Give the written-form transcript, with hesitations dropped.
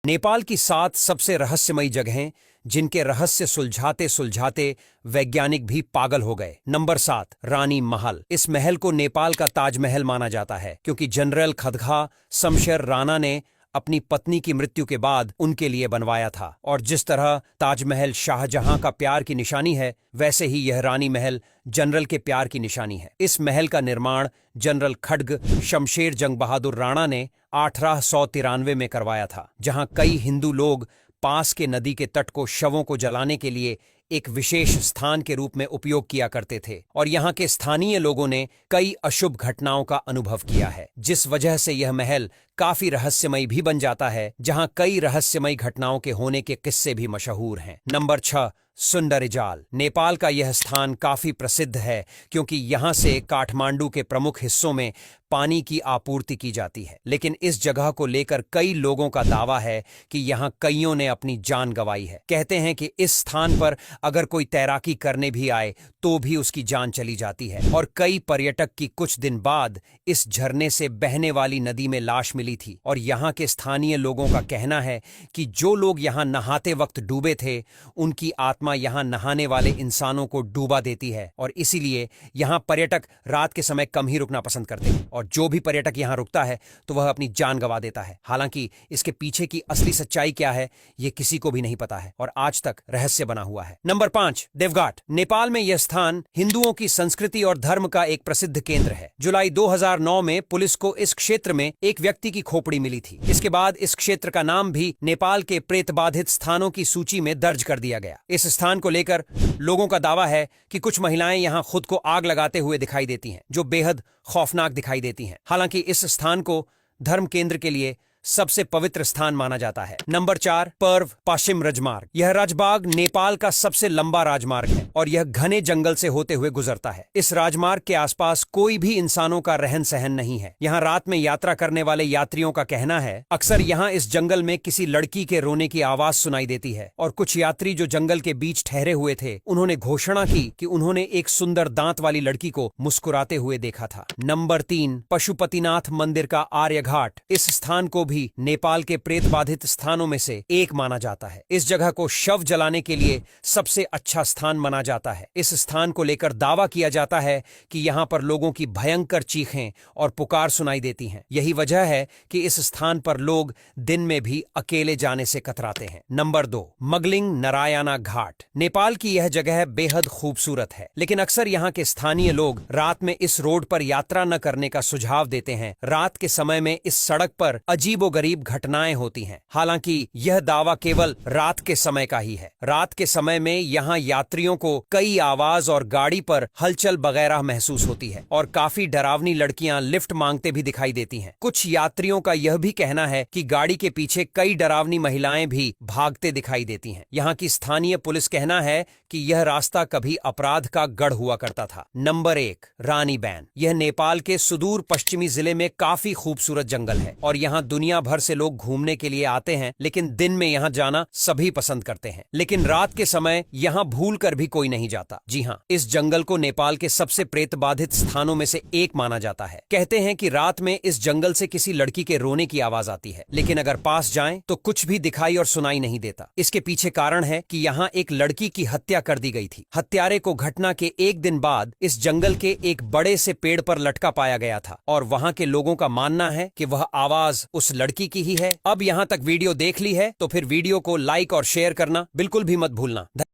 नेपाल की 7 सबसे रहस्यमयी जगहें जिनके रहस्य सुलझाते सुलझाते वैज्ञानिक भी पागल हो गए। नंबर 7, रानी महल। इस महल को नेपाल का ताजमहल माना जाता है क्योंकि जनरल खदगा शमशेर राणा ने अपनी पत्नी की मृत्यु के बाद उनके लिए बनवाया था। और जिस तरह ताजमहल शाहजहां का प्यार की निशानी है, वैसे ही यह रानी महल जनरल के प्यार की निशानी है। इस महल का निर्माण जनरल खड्ग शमशेर जंग बहादुर राणा ने 1893 में करवाया था, जहां कई हिंदू लोग पास के नदी के तट को शवों को जलाने के लिए एक विशेष स्थान के रूप में उपयोग किया करते थे। और यहाँ के स्थानीय लोगों ने कई अशुभ घटनाओं का अनुभव किया है, जिस वजह से यह महल काफी रहस्यमयी भी बन जाता है, जहां कई रहस्यमयी घटनाओं के होने के किस्से भी मशहूर हैं। नंबर 6, सुंदरीजाल। नेपाल का यह स्थान काफी प्रसिद्ध है क्योंकि यहाँ से काठमांडू के प्रमुख हिस्सों में पानी की आपूर्ति की जाती है। लेकिन इस जगह को लेकर कई लोगों का दावा है कि यहाँ कईयों ने अपनी जान गंवाई है। कहते हैं कि इस स्थान पर अगर कोई तैराकी करने भी आए तो भी उसकी जान चली जाती है। और कई पर्यटक की कुछ दिन बाद इस झरने से बहने वाली नदी में लाश मिली थी। और यहाँ के स्थानीय लोगों का कहना है कि जो लोग यहाँ नहाते वक्त डूबे थे, उनकी आत्मा यहाँ नहाने वाले इंसानों को डूबा देती है। और इसीलिए यहाँ पर्यटक रात के समय कम ही रुकना पसंद करते हैं, और जो भी पर्यटक यहाँ रुकता है तो वह अपनी जान गंवा देता है। हालांकि इसके पीछे की असली सच्चाई क्या है, ये किसी को भी नहीं पता है और आज तक रहस्य बना हुआ है। नंबर 5, देवघाट। नेपाल में यह स्थान हिंदुओं की संस्कृति और धर्म का एक प्रसिद्ध केंद्र है। जुलाई 2009 में पुलिस को इस क्षेत्र में एक व्यक्ति की खोपड़ी मिली थी। इसके बाद इस क्षेत्र का नाम भी नेपाल के प्रेत बाधित स्थानों की सूची में दर्ज कर दिया गया। इस स्थान को लेकर लोगों का दावा है कि कुछ महिलाएं यहाँ खुद को आग लगाते हुए दिखाई देती हैं, जो बेहद खौफनाक दिखाई देती हैं। हालांकि इस स्थान को धर्म केंद्र के लिए सबसे पवित्र स्थान माना जाता है। नंबर 4, पर्व पश्चिम राजमार्ग। यह राजमार्ग नेपाल का सबसे लंबा राजमार्ग है और यह घने जंगल से होते हुए गुजरता है। इस राजमार्ग के आसपास कोई भी इंसानों का रहन सहन नहीं है। यहाँ रात में यात्रा करने वाले यात्रियों का कहना है अक्सर यहाँ इस जंगल में किसी लड़की के रोने की आवाज सुनाई देती है। और कुछ यात्री जो जंगल के बीच ठहरे हुए थे, उन्होंने घोषणा की कि उन्होंने एक सुंदर दांत वाली लड़की को मुस्कुराते हुए देखा था। नंबर 3, पशुपतिनाथ मंदिर का आर्य घाट। इस स्थान को भी नेपाल के प्रेत बाधित स्थानों में से एक माना जाता है। इस जगह को शव जलाने के लिए सबसे अच्छा स्थान माना जाता है। इस स्थान को लेकर दावा किया जाता है कि यहाँ पर लोगों की भयंकर चीखें और पुकार सुनाई देती हैं। यही वजह है कि इस स्थान पर लोग दिन में भी अकेले जाने से कतराते हैं। नंबर 2, मगलिंग नारायणा घाट। नेपाल की यह जगह बेहद खूबसूरत है, लेकिन अक्सर यहाँ के स्थानीय लोग रात में इस रोड पर यात्रा न करने का सुझाव देते हैं। रात के समय में इस सड़क पर अजीब गरीब घटनाएं होती हैं। हालांकि यह दावा केवल रात के समय का ही है। रात के समय में यहाँ यात्रियों को कई आवाज और गाड़ी पर हलचल वगैरह महसूस होती है और काफी डरावनी लड़कियां लिफ्ट मांगते भी दिखाई देती हैं। कुछ यात्रियों का यह भी कहना है कि गाड़ी के पीछे कई डरावनी महिलाएं भी भागते दिखाई देती हैं। यहाँ की स्थानीय पुलिस कहना है कि यह रास्ता कभी अपराध का गढ़ हुआ करता था। नंबर 1, रानी बैन। यह नेपाल के सुदूर पश्चिमी जिले में काफी खूबसूरत जंगल है और यहाँ दुनिया भर से लोग घूमने के लिए आते हैं, लेकिन दिन में यहाँ जाना सभी पसंद करते हैं। लेकिन रात के समय यहाँ भूल कर भी कोई नहीं जाता। जी हाँ, इस जंगल को नेपाल के सबसे प्रेत बाधित स्थानों में से एक माना जाता है। कहते हैं कि रात में इस जंगल से किसी लड़की के रोने की आवाज आती है, लेकिन अगर पास जाएं तो कुछ भी दिखाई और सुनाई नहीं देता। इसके पीछे कारण है कि यहाँ एक लड़की की हत्या कर दी गई थी। हत्यारे को घटना के एक दिन बाद इस जंगल के एक बड़े से पेड़ पर लटका पाया गया था और वहाँ के लोगों का मानना है कि वह आवाज उस लड़की की ही है। अब यहाँ तक वीडियो देख ली है तो फिर वीडियो को लाइक और शेयर करना बिल्कुल भी मत भूलना।